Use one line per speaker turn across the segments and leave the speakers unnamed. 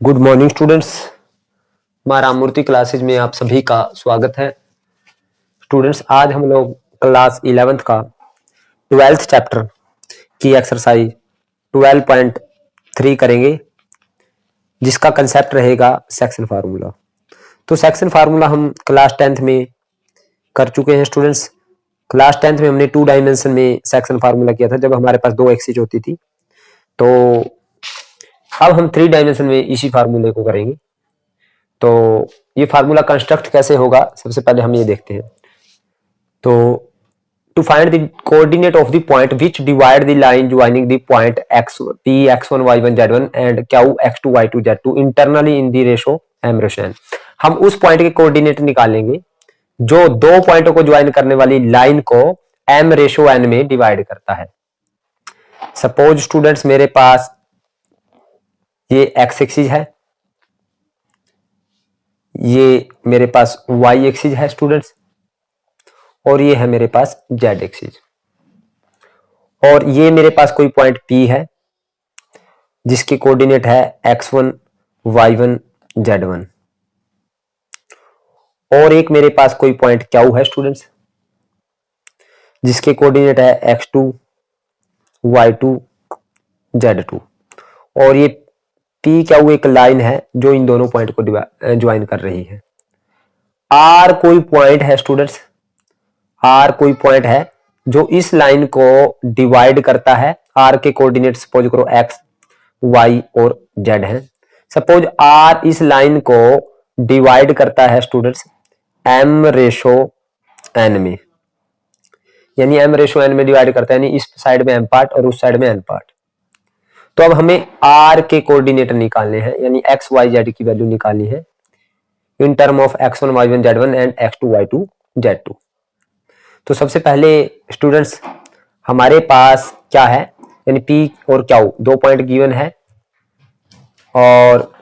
Good morning students. मां Ramamurthy classes में आप सभी का स्वागत है। स्टूडेंट्स, आज हम लोग क्लास 11th का 12th चैप्टर की एक्सरसाइज 12.3 करेंगे, जिसका कंसेप्ट रहेगा सेक्शन फार्मूला। तो सेक्शन फार्मूला हम क्लास 10th में कर चुके हैं स्टूडेंट्स। क्लास 10th में हमने 2 डायमेंशन में सेक्शन फार्मूला किया था, जब हमारे पास 2 एक्सिस होती थी। तो अब हम 3 डायमेंशन में इसी फार्मूले को करेंगे। तो ये फार्मूला कंस्ट्रक्ट कैसे होगा, सबसे पहले हम ये देखते हैं। तो to find the coordinate of the point which divide the line joining the point x p x1 y1 z1 and q x2 y2 z2 internally in the ratio m ratio n। हम उस point के coordinate निकालेंगे जो दो पॉइंटों को join करने वाली line को m रेशो n में डिवाइड करता है। सपोज स्टूडेंट्स, मेरे पास ये x एक्सिस है, ये मेरे पास y एक्सिस है स्टूडेंट्स, और ये है मेरे पास z एक्सिस, और ये मेरे पास कोई पॉइंट P है जिसके कोऑर्डिनेट है x1 y1 z1, और एक मेरे पास कोई पॉइंट Q है स्टूडेंट्स जिसके कोऑर्डिनेट है x2 y2 z2, और ये PQ एक लाइन है जो इन दोनों पॉइंट को ज्वाइन कर रही है। R कोई पॉइंट है स्टूडेंट्स, R कोई पॉइंट है जो इस लाइन को डिवाइड करता है। R के कोऑर्डिनेट सपोज करो x y और z है। सपोज R इस लाइन को डिवाइड करता है स्टूडेंट्स m रेशो n में, यानी m रेशो n में डिवाइड करता है, यानी इस साइड में m पार्ट और उस साइड में n पार्ट। तो अब हमें R के कोऑर्डिनेट निकालने हैं, यानी x y z की वैल्यू निकालनी है in term of x1 y1 z1 and x2 y2 z2। तो सबसे पहले स्टूडेंट्स हमारे पास क्या है, यानी P और Q दो पॉइंट गिवन है, और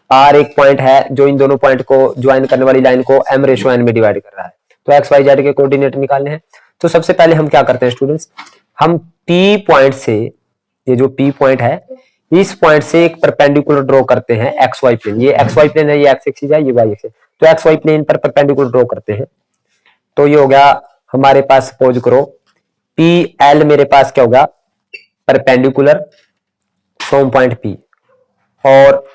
R एक पॉइंट है जो इन दोनों पॉइंट को ज्वाइन करने वाली लाइन को m रेशो n में डिवाइड कर रहा है। तो x y z के कोऑर्डिनेट निकालने हैं। तो सबसे पहले हम क्या करते हैं स्टूडेंट्स, हम P पॉइंट से, ये जो P पॉइंट है, इस पॉइंट से एक परपेंडिकुलर ड्रॉ करते हैं XY प्लेन। ये XY प्लेन है, ये x एक्सिस है, ये y एक्सिस। तो XY प्लेन पर परपेंडिकुलर ड्रॉ करते हैं। तो ये हो गया हमारे पास, सपोज करो PL मेरे पास क्या होगा, परपेंडिकुलर फ्रॉम पॉइंट P, और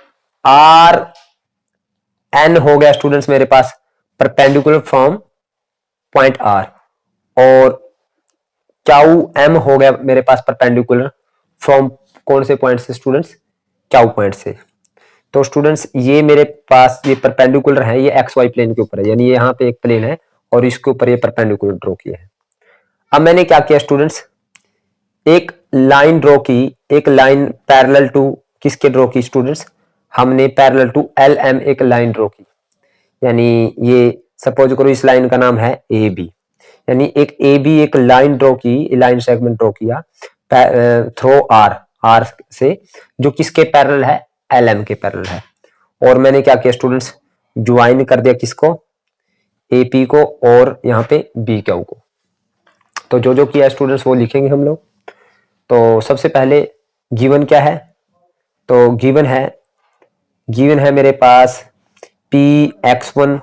RN हो गया स्टूडेंट्स मेरे पास परपेंडिकुलर फ्रॉम पॉइंट R, और QM हो गया मेरे पास परपेंडिकुलर फ्रॉम कौन से पॉइंट से स्टूडेंट्स, Q पॉइंट से। तो स्टूडेंट्स ये मेरे पास ये परपेंडिकुलर है, ये XY प्लेन के ऊपर है, यानी यहाँ पे एक प्लेन है और इसके ऊपर ये परपेंडिकुलर ड्रॉ किया है। अब मैंने क्या किया स्टूडेंट्स, एक लाइन ड्रॉ की, एक लाइन पैरेलल टू किसके ड्रॉ की स्टूडेंट्स, हमने पैरेलल टू LM एक लाइन ड्रॉ की, यानी ये सपोज करो इस लाइन का नाम है AB, यानी एक AB एक लाइन ड्रॉ की, लाइन सेगमेंट ड्रॉ किया थ्रो R से, जो किसके पैरेलल है, LM के पैरेलल है। और मैंने क्या किया स्टूडेंट्स, ज्वाइन कर दिया किसको, AP को और यहाँ पे BQ को। तो जो जो किया स्टूडेंट्स वो लिखेंगे हम लोग। तो सबसे पहले गिवन क्या है, तो गिवन है मेरे पास PX1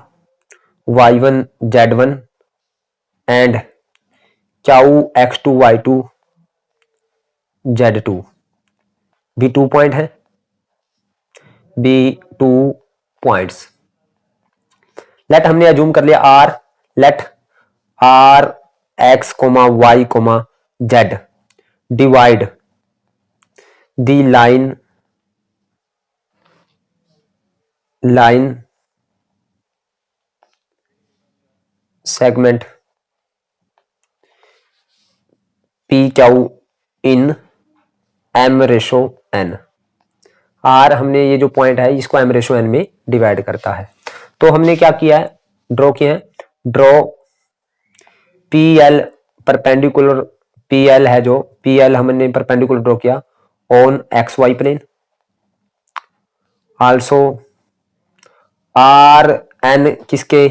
Y1 Z1 and QX2 Y2 Z2 भी 2 पॉइंट है, B2 पॉइंट्स। लेट हमने अज्यूम कर लिया R, let R X, Y, Z divide the line segment PQ in M ratio N। R हमने ये जो पॉइंट है इसको M रेशो N में डिवाइड करता है। तो हमने क्या किया है, ड्रॉ किया है, ड्रॉ PL परपेंडिकुलर, PL है जो PL हमने परपेंडिकुलर ड्रॉ किया on XY plane. Also RN किसके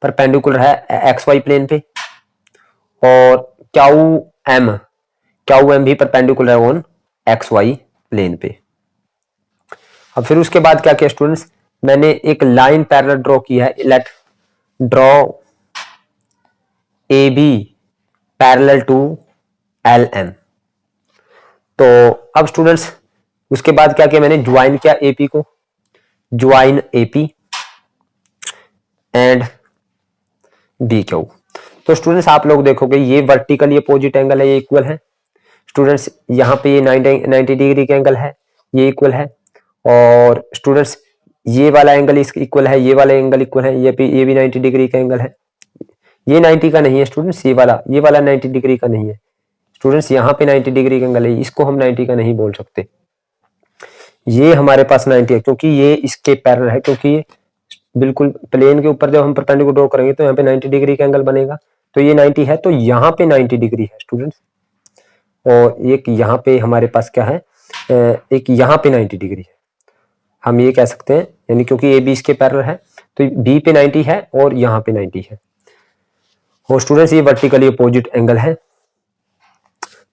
परपेंडिकुलर है, XY प्लेन पे, और QM भी परपेंडिकुलर है ऑन XY प्लेन पे। अब फिर उसके बाद क्या किया स्टूडेंट्स, मैंने एक लाइन पैरेलल ड्रॉ किया है, let draw A B parallel to L M. तो अब स्टूडेंट्स उसके बाद क्या किया, मैंने ज्वाइन किया एपी को, join A P and B Q. तो स्टूडेंट्स आप लोग देखोगे ये वर्टिकल, ये अपोजिट एंगल है, ये इक्वल है स्टूडेंट्स। यहाँ पे ये 90 डिग्री का एंगल है, ये इक्वल है। और स्टूडेंट्स ये वाला एंगल इसके इक्वल है, ये वाला एंगल इक्वल है, ये भी 90 डिग्री का एंगल है। ये 90 का नहीं है स्टूडेंट्स, ये वाला 90 डिग्री का नहीं है स्टूडेंट्स। यहाँ पे 90 डिग्री का एंगल है, इसको हम 90 का नहीं बोल सकते। ये हमारे पास 90 है क्योंकि ये इसके पैरेलल है, क्योंकि ये बिल्कुल प्लेन के ऊपर जब हम परपेंडिकुलर ड्रॉ करेंगे तो यहाँ पे 90 डिग्री का एंगल बनेगा। तो ये 90 है, तो यहाँ पे 90 डिग्री है स्टूडेंट्स। और एक यहाँ पे हमारे पास क्या है, एक यहाँ पे 90 डिग्री है, हम ये कह सकते हैं। यानी क्योंकि ए बी इसके पैरेलल है तो बी पे 90 है और यहाँ पे 90 है। और स्टूडेंट्स ये वर्टिकली अपोजिट एंगल है।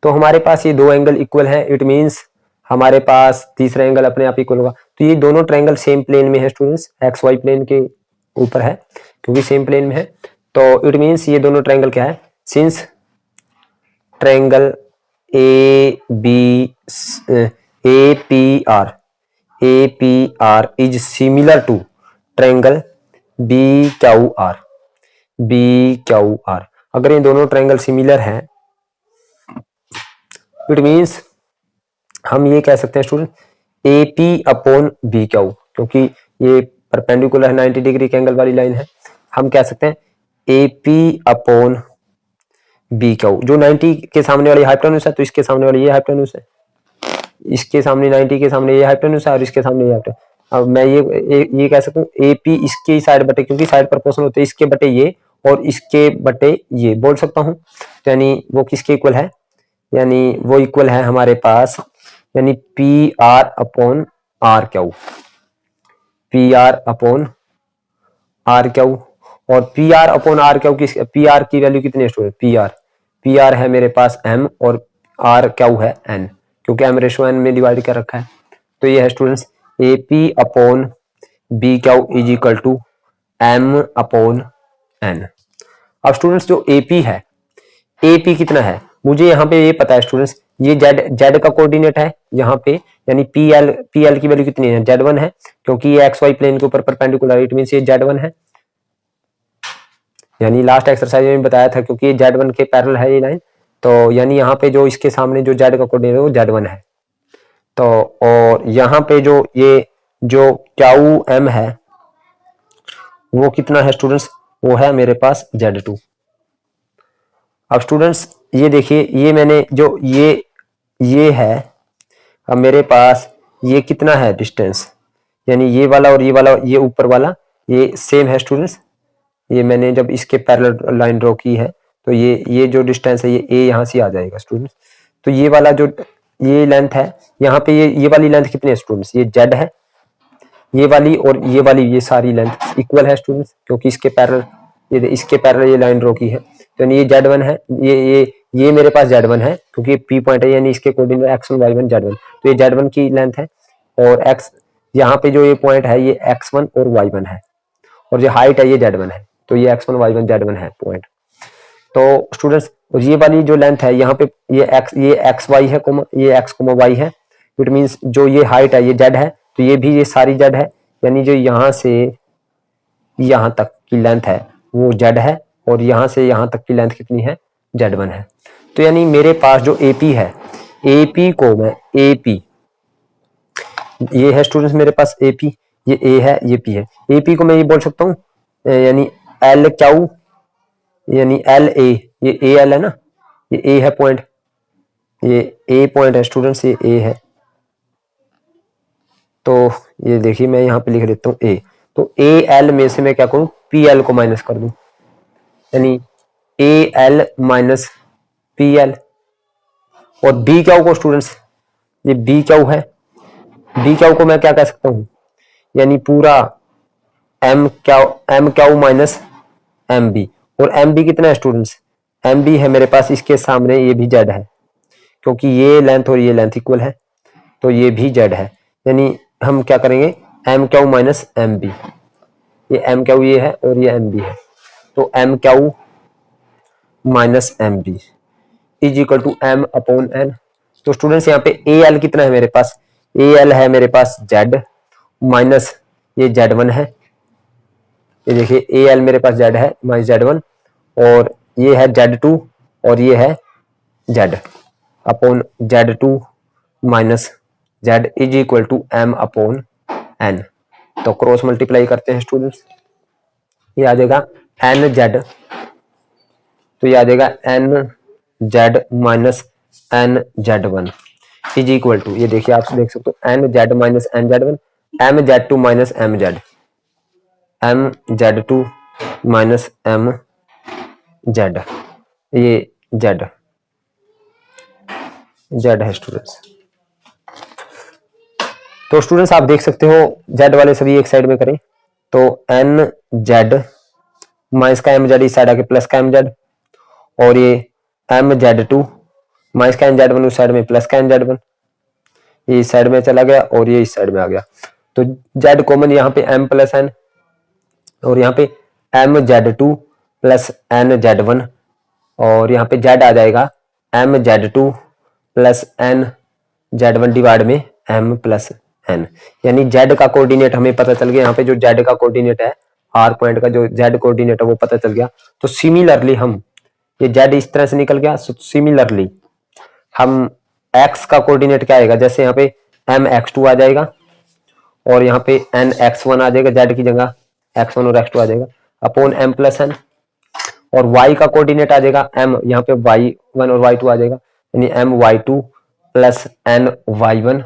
तो हमारे पास ये दो एंगल इक्वल है, इट मींस हमारे पास तीसरा एंगल अपने आप इक्वल होगा। तो ये दोनों ट्रायंगल सेम प्लेन में है स्टूडेंट्स, एक्स वाई प्लेन के ऊपर है क्योंकि सेम प्लेन में है। तो इट मींस ये दोनों ट्रायंगल क्या है, since triangle A P R is similar to triangle B Q R. अगर ये दोनों ट्रायंगल सिमिलर हैं इट मींस हम ये कह सकते हैं student A P upon B Q, क्योंकि ये परपेंडिकुलर है 90 डिग्री के एंगल वाली लाइन है। हम कह सकते हैं A P upon B Q. जो 90 के सामने वाली हाइपोटेन्यूज है तो इसके सामने वाली ये हाइपोटेन्यूज है, इसके सामने 90 के सामने ये हाइपोटेन्यूज है और इसके सामने ये हाइपोटेन्यूज। अब मैं ये कह सकता हूँ ए पी इसके साइड बटे, क्योंकि साइड प्रोपोर्शनल होते हैं, इसके बटे ये और इसके बटे ये बोल सकता हूँ। तो यानी वो किसके इक्वल है, यानी वो इक्वल है हमारे पास यानी P R upon R Q, P R upon R Q. और P R upon R Q की पी आर की वैल्यू कितनी है स्टूडेंट, पी आर है मेरे पास m और आर क्यू है n, क्योंकि m रेशो n में डिवाइड कर रखा है। तो ये है students A P upon B Q is equal to m upon n। अब स्टूडेंट्स जो AP है, AP कितना है मुझे यहाँ पे ये पता है स्टूडेंट्स, ये z का कोऑर्डिनेट है यहाँ पे, यानी PL की वैल्यू कितनी है, Z1 है, क्योंकि ये XY प्लेन के ऊपर परपेंडिकुलर, इट मींस ये Z1 है। यानी लास्ट एक्सरसाइज में बताया था, क्योंकि ये Z1 के पैरेलल है ये लाइन, तो यानी यहाँ पे जो इसके सामने जो Z का कोऑर्डिनेट है वो Z1 है। तो और यहाँ पे जो ये जो क्यू M है वो कितना है स्टूडेंट्स, वो है मेरे पास Z2। अब स्टूडेंट्स ये देखिए, ये मैंने जो ये है, अब मेरे पास ये कितना है डिस्टेंस, यानी ये वाला और ये ऊपर वाला ये सेम है स्टूडेंट्स। ये मैंने जब इसके पैरेलल लाइन ड्रॉ की है तो ये जो डिस्टेंस है ये a यहाँ से आ जाएगा स्टूडेंट्स। तो ये वाला जो ये लेंथ है यहाँ पे ये वाली लेंथ कितनी है स्टूडेंट्स, ये z है, ये वाली और ये वाली ये सारी लेंथ इक्वल है स्टूडेंट्स, क्योंकि इसके पैरेलल ये लाइन ड्रॉ की है। तो ये Z1 है, ये मेरे पास Z1 है क्योंकि P पॉइंट है, यानी इसके कोऑर्डिनेट x1 y1 Z1। तो ये Z1 की लेंथ है और x यहाँ पे जो ये पॉइंट है ये x1 और y1 है और जो हाइट है ये Z1 है, तो ये x1 y1 Z1 है पॉइंट। तो स्टूडेंट्स ये वाली जो लेंथ है यहाँ पे ये xy है, ये x, y है, इट मींस जो ये हाइट है ये Z है, तो ये भी ये सारी Z है, यानी जो यहाँ से यहाँ तक की लेंथ है वो Z है और यहाँ से यहाँ तक की लेंथ कितनी है, Z1 है। तो यानी मेरे पास जो AP है, AP को मैं AP ये है स्टूडेंट्स मेरे पास AP, ये A है ये P है, AP को मैं ये बोल सकता हूँ यानी LQ यानी LA, ये AL है ना, ये A है पॉइंट, ये A पॉइंट है स्टूडेंट्स, ये A है। तो ये देखिए मैं यहाँ पे लिख देता हूँ A, तो AL में से मैं क्या करूँ, PL को माइनस कर दूं, यानी AL माइनस PL। और बी क्यू को स्टूडेंट्स ये बी क्यू है, बी क्यू को मैं क्या कह सकता हूँ, यानी पूरा M Q minus M B. और एम बी कितना है स्टूडेंट्स, एम बी है मेरे पास इसके सामने ये भी Z है, क्योंकि ये लेंथ और ये लेंथ इक्वल है तो ये भी Z है, यानी हम क्या करेंगे, M Q minus M B, ये एम क्यू ये है और ये एम बी है, तो M Q minus M B is equal to M upon N. तो स्टूडेंट्स यहाँ पे ए एल कितना है मेरे पास, ए एल है मेरे पास जेड माइनस ये जेड वन है, ये देखिए ए एल मेरे पास जेड है माइनस जेड वन, और ये है जेड टू और ये है Z upon Z two minus Z is equal to M upon N. तो क्रॉस मल्टीप्लाई करते हैं स्टूडेंट्स, ये आ जाएगा एन जेड, तो ये आ जाएगा N Z minus N Z one is equal to, ये देखिए आप देख सकते हो N Z minus N Z one, M Z two minus M Z, M Z two minus M Z, ये जेड जेड है स्टूडेंट्स। तो स्टूडेंट्स आप देख सकते हो जेड वाले सभी एक साइड में करें, तो एन जेड माइनस का एम जेड इस साइड आके प्लस का एम जेड, और ये एम जेड टू माइनस का एन जेड वन उस साइड में प्लस का एन जेड वन, ये इस साइड में चला गया और ये इस साइड में आ गया, तो जेड कॉमन यहाँ पे एम प्लस एन, और यहाँ पे M Z two plus N Z one, और यहाँ पे जेड आ जाएगा M Z two plus N Z one divide में एम प्लस एन, यानी जेड का कोऑर्डिनेट हमें पता चल गया, यहाँ पे जो जेड का कोऑर्डिनेट है आर पॉइंट का जो जेड कोऑर्डिनेट है वो पता चल गया। तो सिमिलरली हम ये जेड इस तरह से निकल गया, सिमिलरली हम एक्स का कोऑर्डिनेट क्या आएगा, जैसे यहाँ पे एम एक्स टू आ जाएगा और यहाँ पे एन एक्स वन आ जाएगा, जेड की जगह एक्स वन और एक्स टू आ जाएगा अपॉन एम प्लस एन, और y का कोऑर्डिनेट आ जाएगा m, यहाँ पे y1 और y2 आ जाएगा, यानी m y2 plus n y1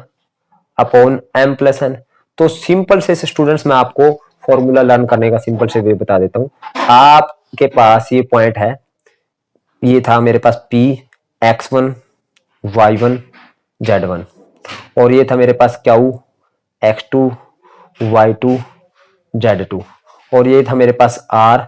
upon m plus n। तो सिंपल से स्टूडेंट्स मैं आपको फॉर्मूला लर्न करने का सिंपल से वे बता देता हूँ। आपके पास ये पॉइंट है, ये था मेरे पास p x1 y1 z1, और ये था मेरे पास q x2 y2 z2, और ये था मेरे पास r,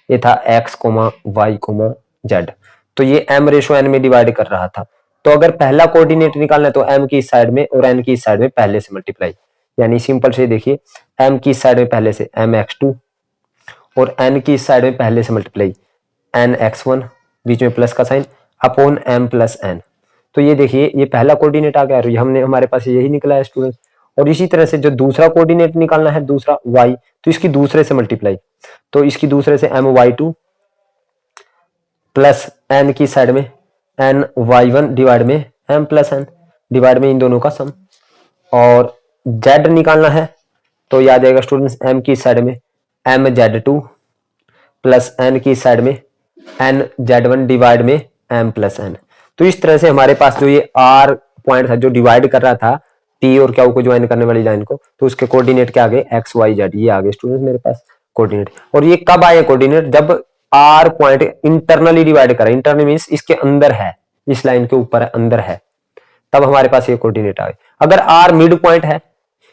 ये था x comma y comma z। तो ये m रेशो n में डिवाइड कर रहा था, तो अगर पहला कोऑर्डिनेट निकालना है तो m की इस साइड में और n की इस साइड में पहले से मल्टीप्लाई, यानी सिंपल से देखिए m की इस साइड में पहले से m x2 और n की इस साइड में पहले से मल्टीप्लाई n x1 बीच में प्लस का sine upon m plus n। तो ये देखिए ये पहला कोऑर्डिनेट आ गया और ये हमने हमारे पास यही निकला है स्टूडेंट्स। और इसी तरह से जो दूसरा कोऑर्डिनेट निकालना है दूसरा y, तो इसकी दूसरे से मल्टीप्लाई, तो इसकी दूसरे से m y2 प्लस n की साइड में n y1 डिवाइड में m प्लस n डिवाइड में इन दोनों का सम, और z निकालना है तो ये आ जाएगा स्टूडेंट्स m की साइड में m z2 प्लस n की साइड में n z1 डिवाइड में m प्लस n। तो इस तरह से हमारे पास जो ये r पॉइंट था जो डिवाइड कर रहा था p और q को ज्वाइन करने वाली लाइन को, तो उसके कोऑर्डिनेट क्या आ गए x y z, ये आ गए स्टूडेंट मेरे पास कोऑर्डिनेट। और ये कब आए कोऑर्डिनेट, जब r पॉइंट इंटरनली डिवाइड करा, इंटरनली मींस इसके अंदर है, इस लाइन के ऊपर है, अंदर है, तब हमारे पास ये कोऑर्डिनेट आ गए। अगर r मिड पॉइंट है,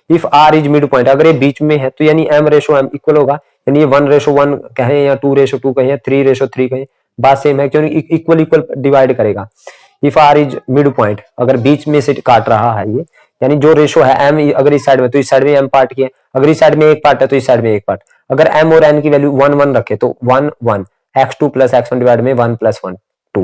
if r is mid point, अगर ये बीच में है तो यानी m रेशो m इक्वल होगा, यानी ये 1:1 कहें या 2:2 कहें या 3:3 कहें, बात सेम है क्योंकि इक्वल इक्वल डिवाइड करेगा। If r is mid point, अगर बीच में से काट रहा है ये, यानी जो रेशो है m अगर इस साइड में तो इस साइड में m पार्ट की है, अगर इस साइड में एक पार्ट है तो इस साइड में एक पार्ट, अगर m और n की वैल्यू 1 1 रखे तो 1 1 x2 प्लस x1 डिवाइड में 1 प्लस 1 2,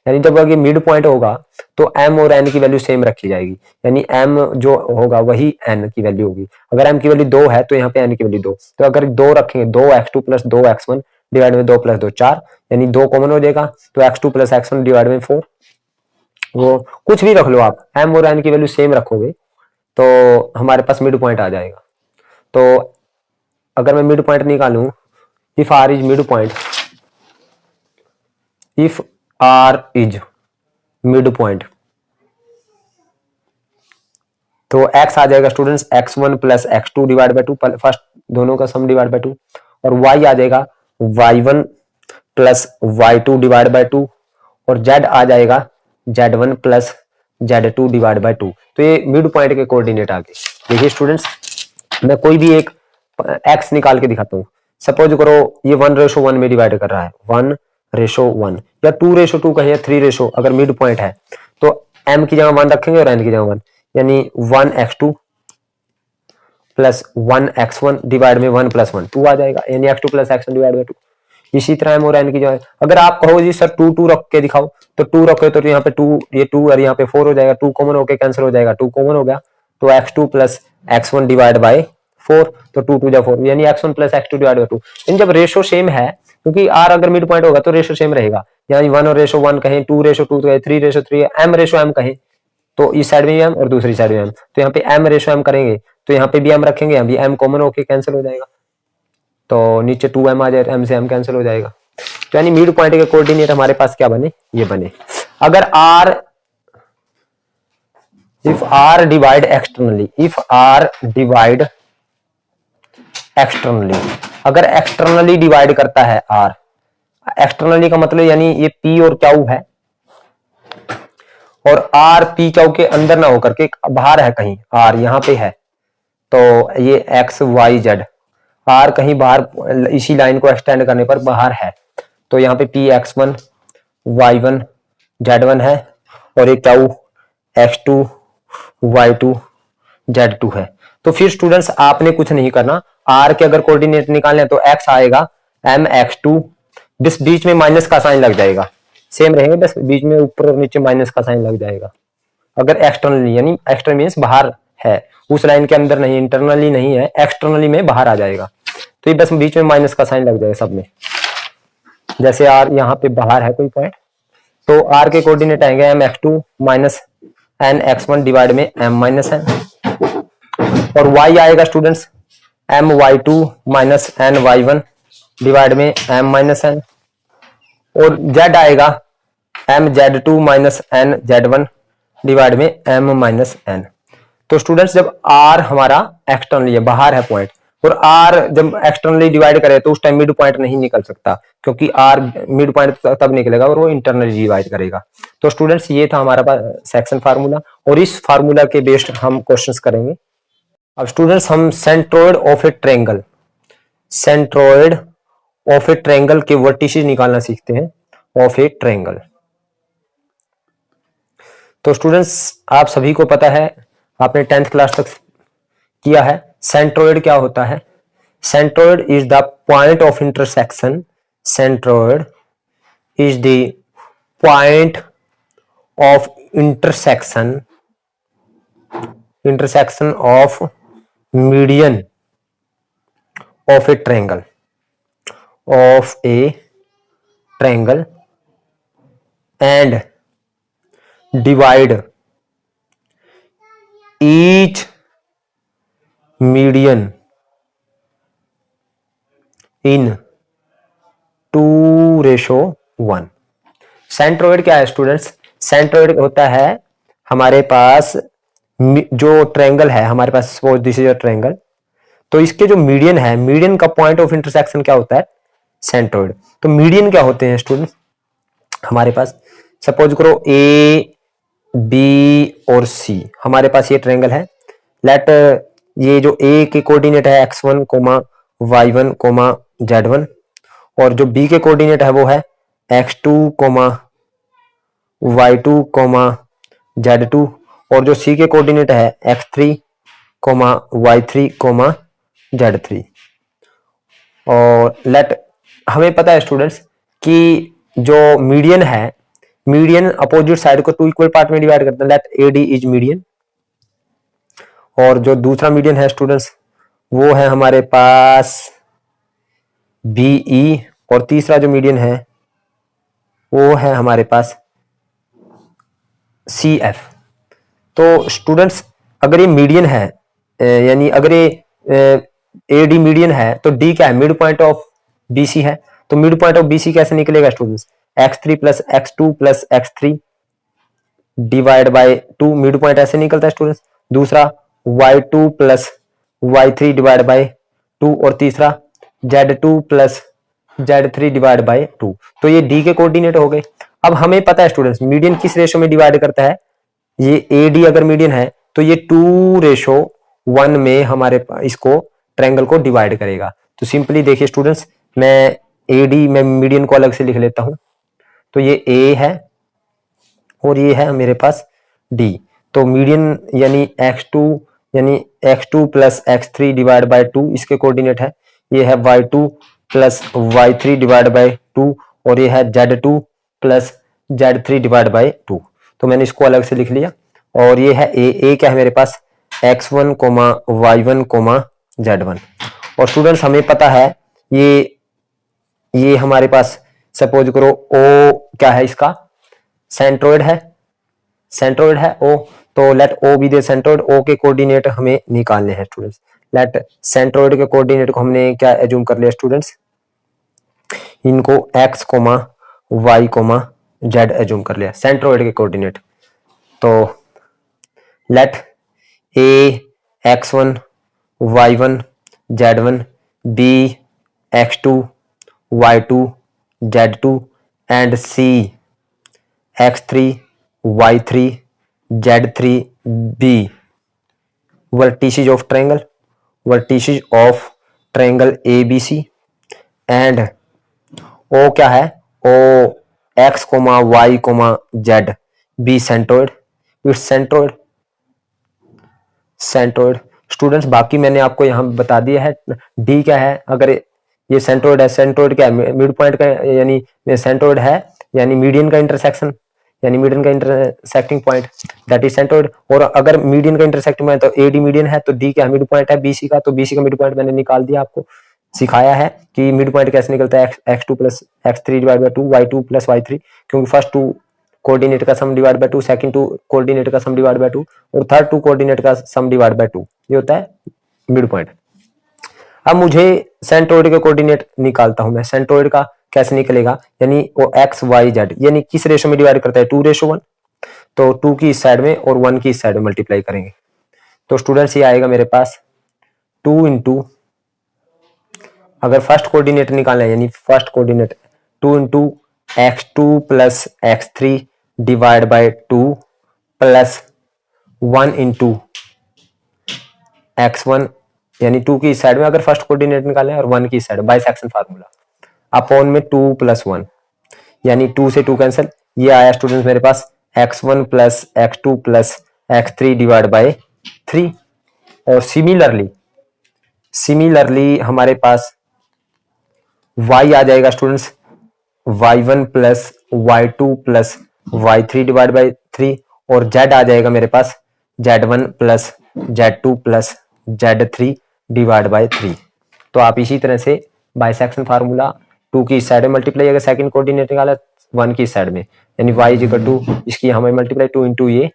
यानी जब अगर मिड पॉइंट होगा तो m और n की वैल्यू सेम रखी जाएगी, यानी m जो होगा वही n की वैल्यू होगी। अगर m की वैल्यू 2 है तो यहाँ पे n की वैल्यू 2, तो अगर 2 रखेंगे 2x2 प्लस 2x1 डिवाइड में 2 प्लस 2 4, यानी 2 कॉमन हो जाएगा, तो x2 प्लस x1 डिवाइड में 4, वो कुछ भी रख लो आप, m और n की वैल्यू सेम रखोगे तो हमारे पास मिड पॉइंट आ जाएगा। तो अगर मैं मिड पॉइंट निकालूं, if r is mid point, if r is mid point, तो x आ जाएगा students x1 plus x2 divide by 2, first दोनों का सम डिवाइड बाय 2, और y आ जाएगा y1 plus y2 divide by 2, और z आ जाएगा z1 plus z2 divide by 2। तो ये मिड पॉइंट के कोऑर्डिनेट आ गए। देखिए स्टूडेंट्स, मैं कोई भी एक x निकाल के दिखाता हूँ। सपोज करो ये 1:1 में डिवाइड कर रहा है, 1:1 या 2:2 कहें या 3, अगर मिड पॉइंट है तो m की जगह 1 रखेंगे और n की जगह 1, यानी 1x2 प्लस 1x1 डिवाइड में 1 प्लस 1 2 आ जाएगा, यानी x2 प्लस x1 डिवाइड में 2। इसी तरह m और n की जो है, अगर आप कहो जी सर 2 2 रख के दिखाओ, तो 2 रखे तो यहाँ पे 2, ये 2 और यहाँ पे 4 हो जाएगा, 2 कॉमन होके कैंसिल हो जाएगा, 2 कॉमन हो गया, तो x2 plus x1 divide by 4, तो 2 2 जा 4, यानी x1 plus x2 divide by 2। इन जब रेशो सेम है, क्योंकि r अगर मिड पॉइंट होगा तो रेशो सेम रहेगा, यानी 1 और रेशो 1 कहें, 2 रेशो 2 कहें, 3 रेशो 3, m रेशो m कहें, तो इस साइड में भी m और दूसरी साइड में m, तो यहाँ पे m रेशो m करेंगे, तो यहाँ पे भी m रखेंगे, यहाँ भी m कॉमन होके कैंसिल हो जाएगा, तो नीचे 2m आ जाएगा, m से m कैंसिल हो जाएगा। तो यानी मिड पॉइंट के कोऑर्डिनेट हमारे पास क्या बने, ये बने। अगर r, if r divide externally, if r divide externally, अगर एक्सटर्नली डिवाइड करता है r, एक्सटर्नली का मतलब यानी ये p और q है, और r p q के अंदर ना होकर के बाहर है कहीं, r यहाँ पे है, तो ये x y z, r कहीं बाहर इसी लाइन को एक्सटेंड करने पर बाहर है, तो यहाँ पे p x1 y1 z1 है, और ये q x2 y2 z2 है। तो फिर स्टूडेंट्स आपने कुछ नहीं करना, r के अगर कोऑर्डिनेट निकालने तो x आएगा mx2, बस बीच में माइनस का साइन लग जाएगा, सेम रहेंगे, बस बीच में ऊपर और नीचे माइनस का साइन लग जाएगा। अगर एक्सटर्नली, यानी एक्सटर्नल मींस बाहर है, उस लाइन के अंदर नहीं, इंटरनली नहीं है, एक्सटर्नली में बाहर आ जाएगा, तो ये बस बीच में माइनस का साइन लग जाएगा सब में। जैसे r यहाँ पे बाहर है कोई पॉइंट, तो r के कोऑर्डिनेट आएंगे mx2 माइनस nx1 डिवाइड में m माइनस n, और y आएगा students my2 minus ny1 divide में m माइनस n, और z आएगा mz2 माइनस nz1 डिवाइड में m माइनस n। तो स्टूडेंट्स जब r हमारा एक्सटर्नली है, बाहर है पॉइंट, और r जब एक्सटर्नली डिवाइड करे तो उस टाइम मिड पॉइंट नहीं निकल सकता, क्योंकि r मिड पॉइंट तब निकलेगा और वो इंटरनली डिवाइड करेगा। तो स्टूडेंट्स ये था हमारा पास सेक्शन फार्मूला, और इस फार्मूला के बेस्ड हम क्वेश्चंस करेंगे। अब स्टूडेंट्स हम centroid of A triangle, centroid of A triangle के वर्टिसेस निकालना सीखते हैं, ऑफ ए ट्रायंगल। तो स्टूडेंट्स आप सभी को पता है, आपने 10th क्लास तक किया है, सेंट्रोइड क्या होता है। Centroid is the point of intersection, centroid is the point of intersection, intersection of median of A triangle, of A triangle and divide each median in 2:1। Centroid क्या है स्टूडेंट्स, सेंट्रोइड होता है हमारे पास जो ट्रायंगल है, हमारे पास suppose this is a triangle, तो इसके जो मीडियन है, मीडियन का पॉइंट ऑफ इंटरसेक्शन क्या होता है, सेंट्रोइड। तो मीडियन क्या होते हैं स्टूडेंट्स, हमारे पास सपोज करो ए बी और सी, हमारे पास ये ट्रायंगल है, लेट ये जो ए के कोऑर्डिनेट है x1 y1 z1, और जो बी के कोऑर्डिनेट है वो है x2 y2 z2, और जो सी के कोऑर्डिनेट है x3 y3 z3। और लेट हमें पता है स्टूडेंट्स कि जो मीडियन है, मीडियन अपोजिट साइड को 2 इक्वल पार्ट में डिवाइड करते हैं, लेट एडी इज मीडियन, और जो दूसरा मीडियन है स्टूडेंट्स वो है हमारे पास बीई, और तीसरा जो मीडियन है वो है हमारे पास सी एफ। तो स्टूडेंट्स अगर ये मीडियन है, यानी अगर ये एडी मीडियन है, तो डी क्या है, मिड पॉइंट ऑफ बीसी है, तो मिड पॉइंट ऑफ बीसी कैसे निकलेगा students, x3 plus x2 plus x3 divide by 2, mid point ऐसे निकलता है स्टूडेंट्स। दूसरा y2 plus y3 divide by 2, और तीसरा z2 plus z3 divide by 2। तो ये d के कोऑर्डिनेट हो गए। अब हमें पता है स्टूडेंट्स मीडियन किस रेशो में डिवाइड करता है, ये AD अगर मीडियन है तो ये 2:1 में हमारे इसको ट्रायंगल को डिवाइड करेगा। तो सिंपली देखिए स्टूडेंट्स, मैं AD में मीडियन को अलग से लिख लेता हूं, तो ये A है और ये है मेरे पास D। तो मीडियन यानी x2 यानी x2 plus x3 divide by 2 इसके कोऑर्डिनेट है। ये है y2 plus y3 divide by 2 और ये है z2 plus z3 divide by 2। तो मैंने इसको अलग से लिख लिया। और ये है ए क्या है मेरे पास x1 coma y1 coma z1। और स्टूडेंट्स हमें पता है ये हमारे पास सपोज करो ओ क्या है इसका सेंट्रोइड है ओ। तो let O be the centroid. O के कोऑर्डिनेट हमें निकालने हैं स्टूडेंट्स। लेट सेंट्रोइड के कोऑर्डिनेट को हमने क्या एज्यूम कर लिया स्टूडेंट्स, इनको x comma y comma z assume कर लिया सेंट्रोइड के कोऑर्डिनेट। तो let A x1 y1 z1 b x2 y2 z2 and c x3 y3 z3 b vertices of triangle ABC and O क्या है O x comma y comma z b centroid it's centroid. Students बाकी मैंने आपको यहाँ बता दिया है। D क्या है, अगर ये सेंट्रोइड है, सेंट्रोइड क्या है मिड पॉइंट का यानी सेंट्रोइड है यानी मीडियन का इंटरसेक्शन यानी मीडियन का intersecting point that is centroid. और अगर मीडियन का इंटरसेक्टिंग पॉइंट तो एडी मीडियन है तो डी क्या मिड पॉइंट है बीसी का। तो बीसी का मिड पॉइंट मैंने निकाल दिया, आपको सिखाया है कि मिड पॉइंट कैसे निकलता है x2 plus x3 divide by 2 y2 plus y3, क्योंकि फर्स्ट टू कोऑर्डिनेट का sum divide by 2, second two coordinate का सम डिवाइड बाय 2 और थर्ड टू कोऑर्डिनेट का सम डिवाइड बाय 2, ये होता है मिड पॉइंट। अब मुझे सेंट्रोइड के कोऑर्डिनेट निकालता हूं मैं। सेंट्रोइड का कैसे निकलेगा, यानी वो x y z यानी किस रेशो में डिवाइड करता है 2:1। तो 2 की इस साइड में और 1 की इस साइड में मल्टीप्लाई करेंगे तो स्टूडेंट्स ये आएगा मेरे पास 2 इंटू, अगर फर्स्ट कोऑर्डिनेट निकालना है यानी first coordinate 2 into x2 plus x3 divide by 2 plus 1 into x1 यानी 2 की इस साइड में अगर फर्स्ट कोऑर्डिनेट निकालें और 1 की इस साइड में बाइसेक्शन फार्मूला अपॉन में 2 प्लस 1 यानी 2 से 2 कैंसिल। ये आया स्टूडेंट्स मेरे पास x1 plus x2 plus x3 divide by 3। और सिमिलरली हमारे पास y आ जाएगा students y1 plus y2 plus y3 divide by 3 और z आ जाएगा मेरे पास z1 plus z2 plus z3 divide by 3। तो आप इसी तरह से बाइसेक्शन फार्मूला 2 की इस साइड में मल्टीप्लाई अगर सेकंड कोऑर्डिनेट निकाला 1 की इस साइड में यानी y इक्वल टू इसकी हमें मल्टीप्लाई 2 इंटू ये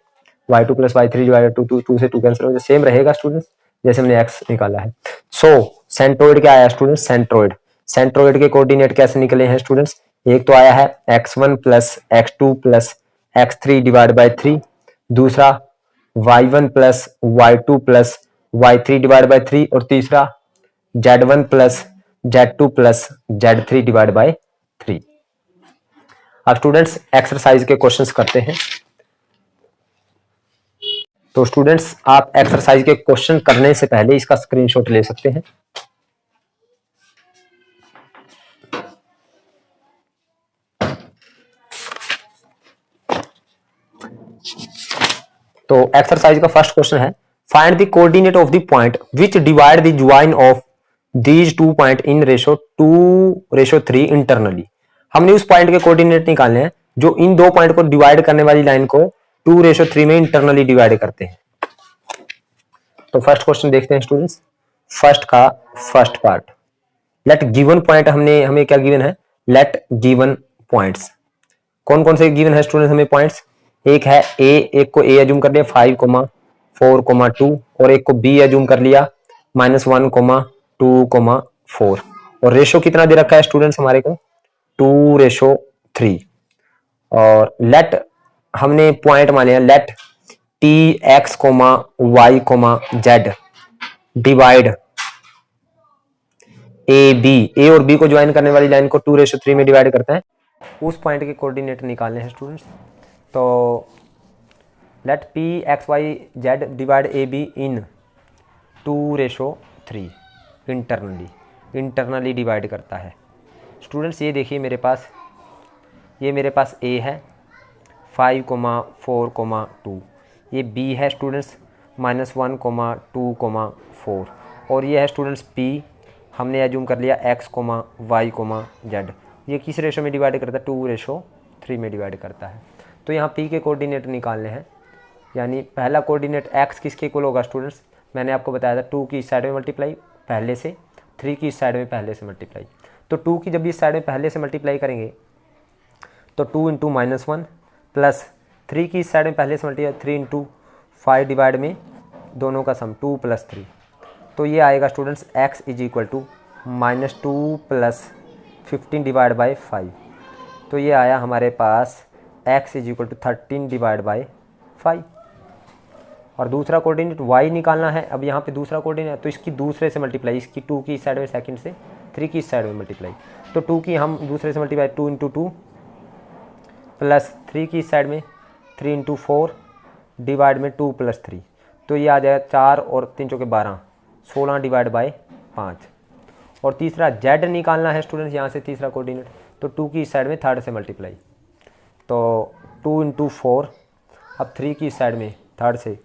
y2 प्लस y3 डिवाइड 2 से 2 कैंसिल हो जाए, सेम रहेगा स्टूडेंट्स जैसे हमने x निकाला है। सो सेंट्रोइड क्या आया स्टूडेंट्स, सेंट्रोइड के कोऑर्डिनेट कैसे निकले हैं स्टूडेंट्स, एक तो आया है x1 plus x2 plus x3 divide by 3, दूसरा y1 plus y2 plus y3 divide by 3 और तीसरा z1 plus z2 plus z3 divide by 3। अब स्टूडेंट्स एक्सरसाइज के क्वेश्चंस करते हैं। तो स्टूडेंट्स आप एक्सरसाइज के क्वेश्चन करने से पहले इसका स्क्रीनशॉट ले सकते हैं। तो एक्सरसाइज का फर्स्ट क्वेश्चन है find the coordinate of the point which divide the join of these two point in ratio 2:3 internally. हमने उस पॉइंट के कोऑर्डिनेट निकालने हैं जो इन दो पॉइंट को डिवाइड करने वाली लाइन को 2:3 में इंटरनली डिवाइड करते हैं। तो फर्स्ट क्वेश्चन देखते हैं स्टूडेंट्स। फर्स्ट का first part, let given point हमें क्या गिवन है, लेट गिवन पॉइंट्स। कौन कौन से गिवन है स्टूडेंट्स हमें पॉइंट्स, एक है ए, एक को ए एज्यूम कर लिया 5,4,2 और एक को बी एज्यूम कर लिया -1,2,4 और रेशो कितना दे रखा है स्टूडेंट्स हमारे को 2:3। और लेट हमने पॉइंट मान लिया let T X Y Z divide A B, A और बी को ज्वाइन करने वाली लाइन को 2:3 में डिवाइड करते हैं। उस पॉइंट के कोऑर्डिनेट निकालने हैं स्टूडेंट्स। तो let P X Y Z divide A B in 2:3 internally divide करता है। स्टूडेंट्स ये देखिए मेरे पास ए है 5,4,2, ये बी है स्टूडेंट्स -1,2,4 और ये है स्टूडेंट्स p, हमने एज्यूम कर लिया x, y, z। ये किस रेशो में डिवाइड करता है? 2:3 में डिवाइड करता है। तो यहाँ p के कोऑर्डिनेट निकालने हैं, यानी पहला कोऑर्डिनेट x किसके इक्वल होगा स्टूडेंट्स? मैंने आपको बताया था 2 की इस साइड में मल्टीप्लाई पहले से, 3 की इस साइड में पहले से मल्टीप्लाई। तो 2 की जब इस साइड में पहले से मल्टीप्लाई करेंगे तो 2 × -1 प्लस 3 की इस साइड में पहले से मल्टीप्लाई 3 × 5 डिवाइड में दोनों का सम 2 + 3। तो ये आएगा स्टूडेंट्स x = -2 + 15 डिवाइड बाई 5। तो ये आया हमारे पास x = 13 डिवाइड बाई 5। और दूसरा कोऑर्डिनेट y निकालना है। अब यहाँ पे दूसरा कोऑर्डिनेट तो इसकी दूसरे से मल्टीप्लाई, इसकी 2 की इस साइड में सेकंड से, 3 की इस साइड में मल्टीप्लाई। तो 2 की हम दूसरे से मल्टीप्लाई 2 × 2 प्लस 3 की इस साइड में 3 × 4 डिवाइड में 2 + 3। तो ये आ जाएगा 4 और 3 × 12, 16 डिवाइड बाई 5। और तीसरा z निकालना है स्टूडेंट्स, यहाँ से तीसरा कोऑर्डिनेट। तो 2 की इस साइड में थर्ड से मल्टीप्लाई, तो 2 × 4, अब 3 की इस साइड में थर्ड से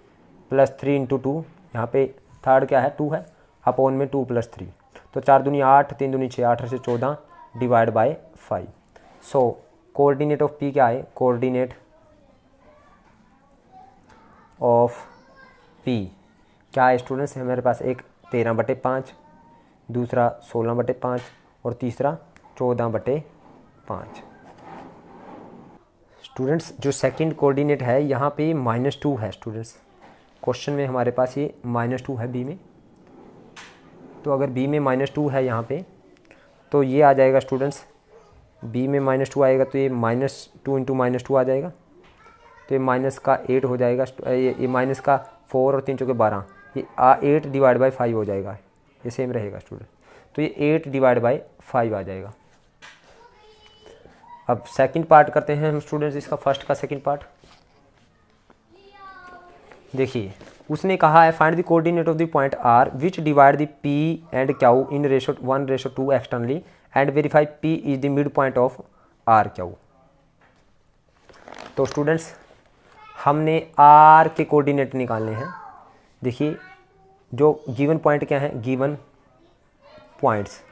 प्लस 3 × 2, यहाँ पे थर्ड क्या है? 2 है, अपॉन में 2 + 3। तो 4 दूनी 8, 3 दूनी 6, 8 से 14 divide by 5। So coordinate of p क्या है? कोऑर्डिनेट ऑफ p क्या है स्टूडेंट्स? हमारे पास एक 13/5, दूसरा 16/5 और तीसरा 14/5। स्टूडेंट्स जो सेकंड कोऑर्डिनेट है यहाँ पे -2 है स्टूडेंट्स। क्वेश्चन में हमारे पास ये -2 है b में। तो अगर b में -2 है यहाँ पे, तो ये आ जाएगा स्टूडेंट्स, b में -2 आएगा तो ये -2 × -2 आ जाएगा। तो ये माइनस का 8 हो जाएगा, ये माइनस का 4 और 3 × 12, ये 8 डिवाइड बाई 5 हो जाएगा। ये सेम रहेगा स्टूडेंट। तो ये 8 डिवाइड बाई 5 आ जाएगा। अब सेकंड पार्ट करते हैं हम स्टूडेंट्स, इसका फर्स्ट का सेकंड पार्ट। देखिए उसने कहा है find the coordinate of the point r which divide the p and q in ratio 1:2 externally and verify p is the mid point of r q। तो स्टूडेंट्स हमने r के coordinate निकालने हैं। देखिए जो गिवन पॉइंट क्या है? Given points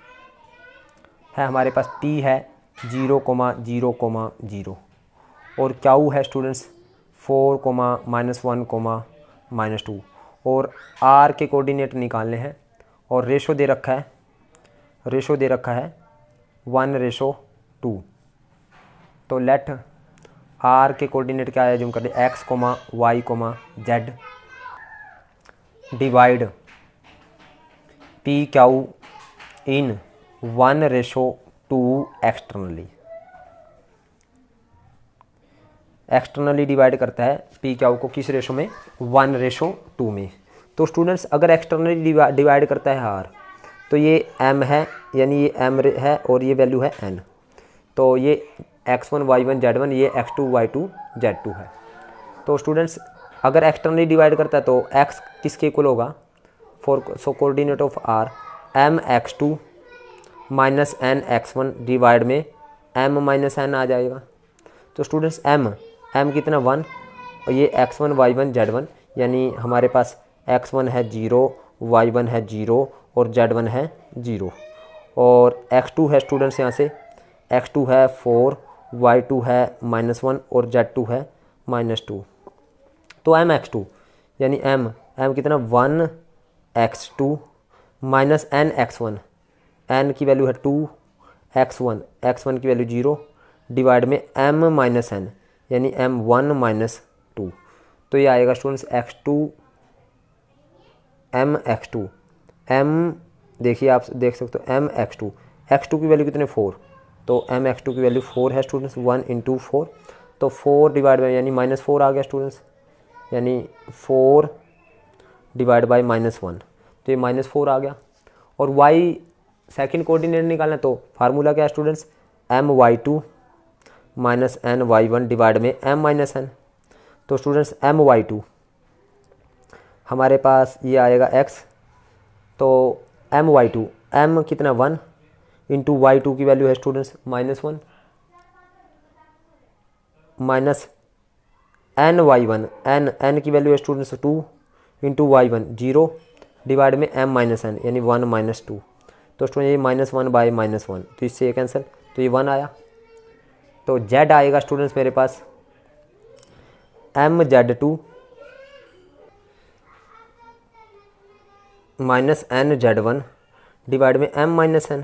है हमारे पास p है 0, 0, 0 और q है स्टूडेंट्स 4, -1, -2 और r के कोऑर्डिनेट निकालने हैं। और रेशो दे रखा है, 1:2। तो लेट r के कोऑर्डिनेट क्या है? एज्यूम कर दे x, y, z divide p q इन 1:2 एक्सटर्नली डिवाइड करता है p q को किस रेशो में? 1:2 में। तो स्टूडेंट्स अगर एक्सटर्नली डिवाइड करता है r, तो ये m है, यानी ये m है और ये वैल्यू है n। तो ये x1, y1, z1, ये x2, y2, z2 है। तो स्टूडेंट्स अगर एक्सटर्नली डिवाइड करता है तो x किसके इक्वल होगा? So coordinate of r m(x2) minus n(x1) divide में m-n आ जाएगा। तो स्टूडेंट्स m कितना 1 और ये x1, y1, z1, यानी हमारे पास x1 है 0, y1 है 0 और z1 है 0। और x2 है स्टूडेंट्स, यहाँ से x2 है 4, y2 है -1 और z2 है -2। तो mx2 यानी m कितना 1x2 माइनस n(x1), n की वैल्यू है 2, x1 की वैल्यू 0 डिवाइड में m-n यानी m1 - 2। तो ये आएगा स्टूडेंट्स mx2 m, देखिए आप देख सकते हो x2 की वैल्यू कितने 4, तो mx2 की वैल्यू 4 है स्टूडेंट्स, 1 × 4। तो 4 डिवाइड बाई यानी -4 आ गया स्टूडेंट्स, यानी 4 डिवाइड बाई -1, तो ये -4 आ गया। और y सेकंड कोऑर्डिनेट निकालना है तो फार्मूला क्या है students? my2 minus ny1 divide में m-n। तो स्टूडेंट्स my2 हमारे पास ये आएगा x, तो my2 m कितना 1 इंटू y2 की वैल्यू है स्टूडेंट्स -1 माइनस ny1 n की वैल्यू है स्टूडेंट्स 2 इंटू y1 0 डिवाइड में m माइनस n यानी 1 माइनस 2। तो स्टूडेंट ये -1 बाय -1, तो इससे ये कैंसिल, तो ये 1 आया। तो z आएगा स्टूडेंट्स मेरे पास mz2 माइनस nz1 डिवाइड में m माइनस n।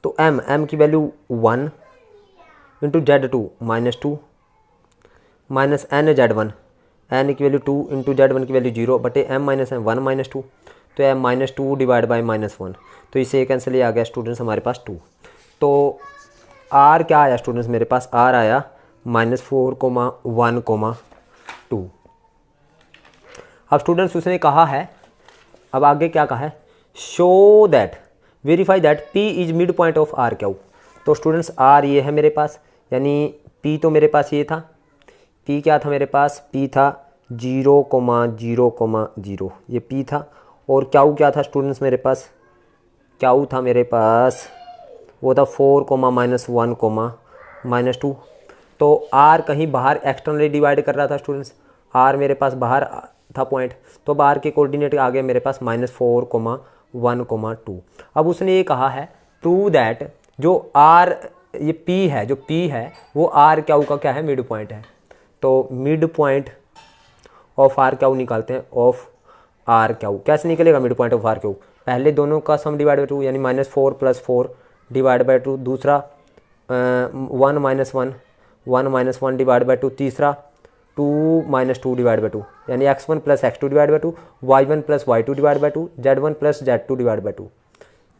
तो m की value 1 into z2 -2 minus nz1 n की वैल्यू 2 इंटू z1 की वैल्यू 0 बटे m माइनस n 1 माइनस 2। तो m माइनस 2 डिवाइड बाई -1, तो इससे कैंसिल ये आ गया स्टूडेंट्स हमारे पास 2। तो r क्या आया स्टूडेंट्स मेरे पास, r आया -4,1,2। अब स्टूडेंट्स उसने कहा है, अब आगे क्या कहा है, show that verify that p is mid point of r Q. तो स्टूडेंट्स r ये है मेरे पास, यानी p तो मेरे पास ये था, p क्या था मेरे पास, p था 0,0,0 ये p था। और क्यू क्या था स्टूडेंट्स मेरे पास, क्यू था मेरे पास वो था 4,-1,-2। तो r कहीं बाहर एक्सटर्नली डिवाइड कर रहा था स्टूडेंट्स, r मेरे पास बाहर था पॉइंट, तो अब r के कोऑर्डिनेट आ गए मेरे पास -4,1,2। अब उसने ये कहा है प्रूव दैट जो r ये p है, जो p है वो r क्यू का क्या है, मिड पॉइंट है। तो mid point of r Q निकालते हैं, ऑफ r क्यू कैसे निकलेगा mid point of r Q, पहले दोनों का सम डिवाइड बाई 2 यानी -4 + 4 डिवाइड बाई 2, दूसरा 1 - 1 डिवाइड बाई 2, तीसरा 2 - 2 डिवाइड बाई 2 यानी x1 + x2 divide by 2, y1 + y2 divide by 2, z1 + z2 divide by 2।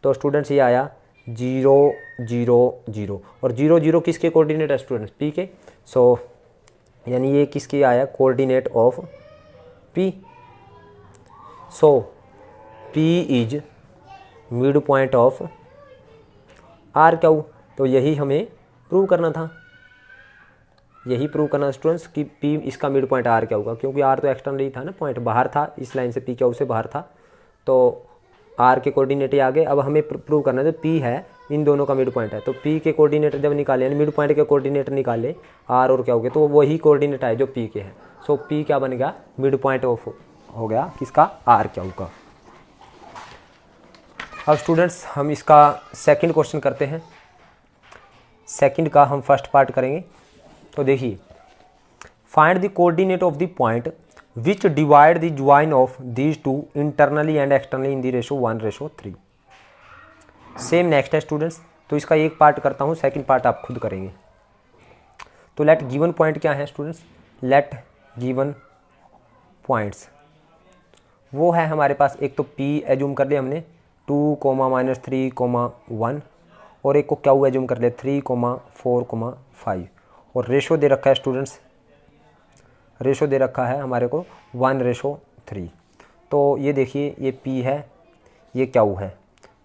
तो स्टूडेंट्स ये आया 0 0 0 और 0 0 किसके कोऑर्डिनेट है स्टूडेंट्स, p के। सो यानी ये किसकी आया, coordinate of p। So p is mid point of r Q. तो यही हमें प्रूव करना था, यही प्रूव करना स्टूडेंट्स कि p इसका मिड पॉइंट r क्या होगा, क्योंकि r तो एक्सटर्नली था ना, पॉइंट बाहर था, इस लाइन से p क्यू से बाहर था, तो r के कोऑर्डिनेट आ गए। अब हमें प्रूव करना है जो p है इन दोनों का मिड पॉइंट है, तो p के कोऑर्डिनेट जब निकाले यानी मिड पॉइंट के कोऑर्डिनेट निकाले r और क्या हो गए, तो वही कोऑर्डिनेट आए जो p के हैं। सो p क्या बन गया, मिड पॉइंट ऑफ हो गया किसका, r क्यू का। अब स्टूडेंट्स हम इसका सेकंड क्वेश्चन करते हैं, सेकंड का हम फर्स्ट पार्ट करेंगे। तो देखिए, find the coordinate of the point which divide the join of these two internally and externally in the ratio 1:3। Same next है स्टूडेंट्स, तो इसका एक पार्ट करता हूँ, सेकंड पार्ट आप खुद करेंगे। तो लेट गिवन पॉइंट क्या है स्टूडेंट्स, लेट गिवन पॉइंट्स वो है हमारे पास, एक तो p एज्यूम कर लिया हमने 2, -3, 1 और एक को क्यू एज्यूम कर लिया 3, 4, 5 और रेशो दे रखा है स्टूडेंट्स, रेशो दे रखा है हमारे को 1:3। तो ये देखिए ये p है, ये क्यू है।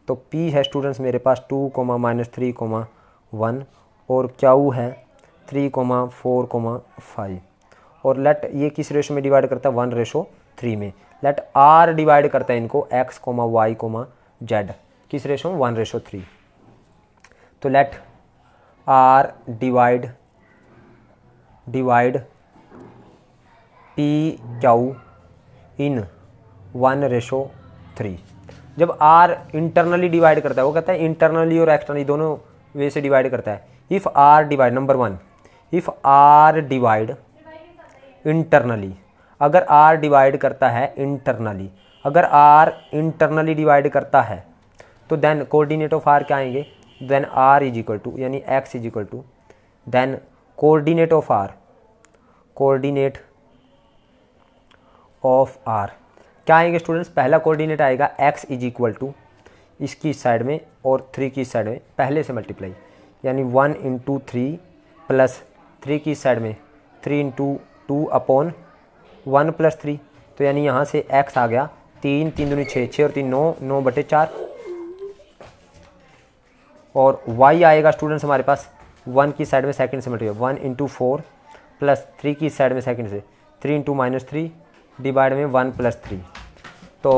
तो p है स्टूडेंट्स मेरे पास 2, -3, 1 और क्यू है 3, 4, 5 और लेट ये किस रेशो में डिवाइड करता है, 1:3 में। लेट r डिवाइड करता है इनको x, y, z किस रेशो में, 1:3। तो let r divide p Q in 1:3। जब r इंटरनली डिवाइड करता है, वो कहता है इंटरनली और एक्सटर्नली दोनों वे से डिवाइड करता है। If r divide, number 1, if r divide internally, अगर r डिवाइड करता है इंटरनली, अगर r इंटरनली डिवाइड करता है तो देन कोऑर्डिनेट ऑफ r क्या आएंगे, then r is equal to यानी x is equal to, then coordinate of r, coordinate of r क्या आएंगे स्टूडेंट्स, पहला कोऑर्डिनेट आएगा x इज इक्वल टू इसकी साइड में और 3 की साइड में पहले से मल्टीप्लाई, यानी 1 × 3 प्लस 3 की साइड में 3 × 2 अपॉन 1 + 3। तो यानी यहाँ से x आ गया 3, 3 दूनी 6, 6 और 3 9, 9/4 और y आएगा स्टूडेंट्स हमारे पास 1 की साइड में सेकंड से मल्टीप्लाई 1 × 4 प्लस 3 की साइड में सेकंड से 3 × -3 डिवाइड में 1 + 3। तो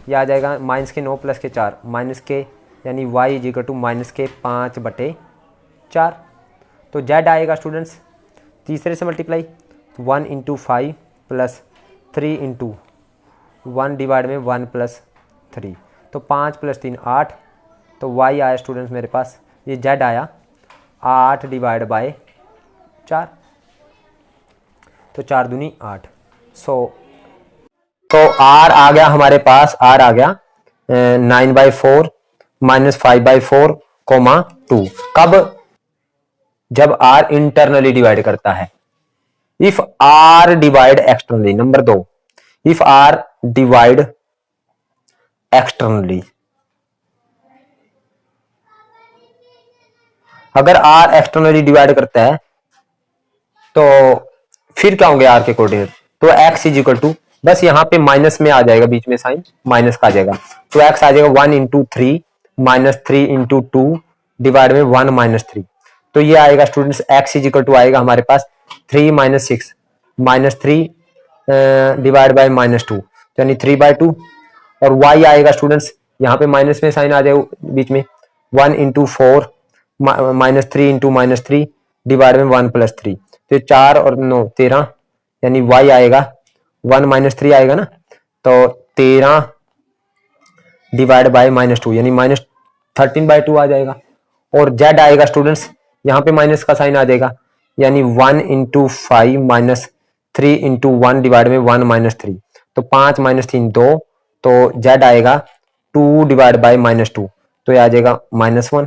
ये आ जाएगा -9 + 4 -, यानी y इज इक्वल टू -5/4। तो z आएगा स्टूडेंट्स तीसरे से मल्टीप्लाई 1 × 5 प्लस 3 × 1 डिवाइड में 1 प्लस 3, तो 5 प्लस 3 8, तो y आया स्टूडेंट्स मेरे पास, ये z आया 8 डिवाइड बाय 4, तो 4 दूनी 8। तो r आ गया हमारे पास, r आ गया 9/4 माइनस 5/4 कोमा 2। कब? जब r इंटरनली डिवाइड करता है। If r divide externally, number 2, if r divide externally, अगर r एक्सटर्नली डिवाइड करता है तो फिर क्या होंगे r के कोऑर्डिनेट? तो x इज इक्वल टू, बस यहां पे माइनस में आ जाएगा, बीच में साइन माइनस का आ जाएगा, तो x आ जाएगा 1 इंटू 3 माइनस 3 इंटू 2 डिवाइड में 1 माइनस 3, तो ये आएगा students x is equal to आएगा हमारे पास 3 minus 6 minus 3 divide by minus 2, यानी 3/2, और y आएगा स्टूडेंट्स, यहाँ पे माइनस में साइन आ जाएगा बीच में, 1 into 4 minus 3 into minus 3 divide में 1 प्लस 3, तो 4 और 9 13, यानी y आएगा 1 माइनस 3 आएगा ना, तो 13 डिवाइड बाय माइनस 2, यानी माइनस 13/2 आ जाएगा। और z आएगा स्टूडेंट्स, यहाँ पे माइनस का साइन आ जाएगा, यानी 1 इंटू 5 माइनस 3 इंटू 1 डिवाइड में 1 माइनस 3, तो 5 माइनस 3 2, तो z आएगा 2 डिवाइड बाय माइनस 2, तो ये आ जाएगा -1,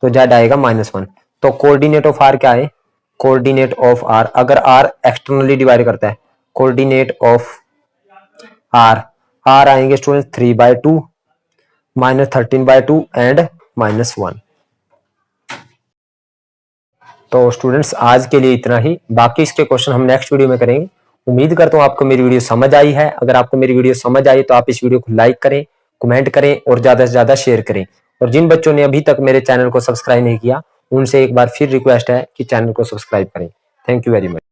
तो z आएगा -1। तो कोऑर्डिनेट ऑफ r क्या है? कोऑर्डिनेट ऑफ r, अगर r एक्सटर्नली डिवाइड करता है, कोऑर्डिनेट ऑफ r आएंगे स्टूडेंट्स 3/2 माइनस 13/2 एंड -1। तो स्टूडेंट्स आज के लिए इतना ही, बाकी इसके क्वेश्चन हम नेक्स्ट वीडियो में करेंगे। उम्मीद करता हूं आपको मेरी वीडियो समझ आई है। अगर आपको मेरी वीडियो समझ आई तो आप इस वीडियो को लाइक करें, कमेंट करें और ज्यादा से ज्यादा शेयर करें। और जिन बच्चों ने अभी तक मेरे चैनल को सब्सक्राइब नहीं किया, उनसे एक बार फिर रिक्वेस्ट है कि चैनल को सब्सक्राइब करें। Thank you very much.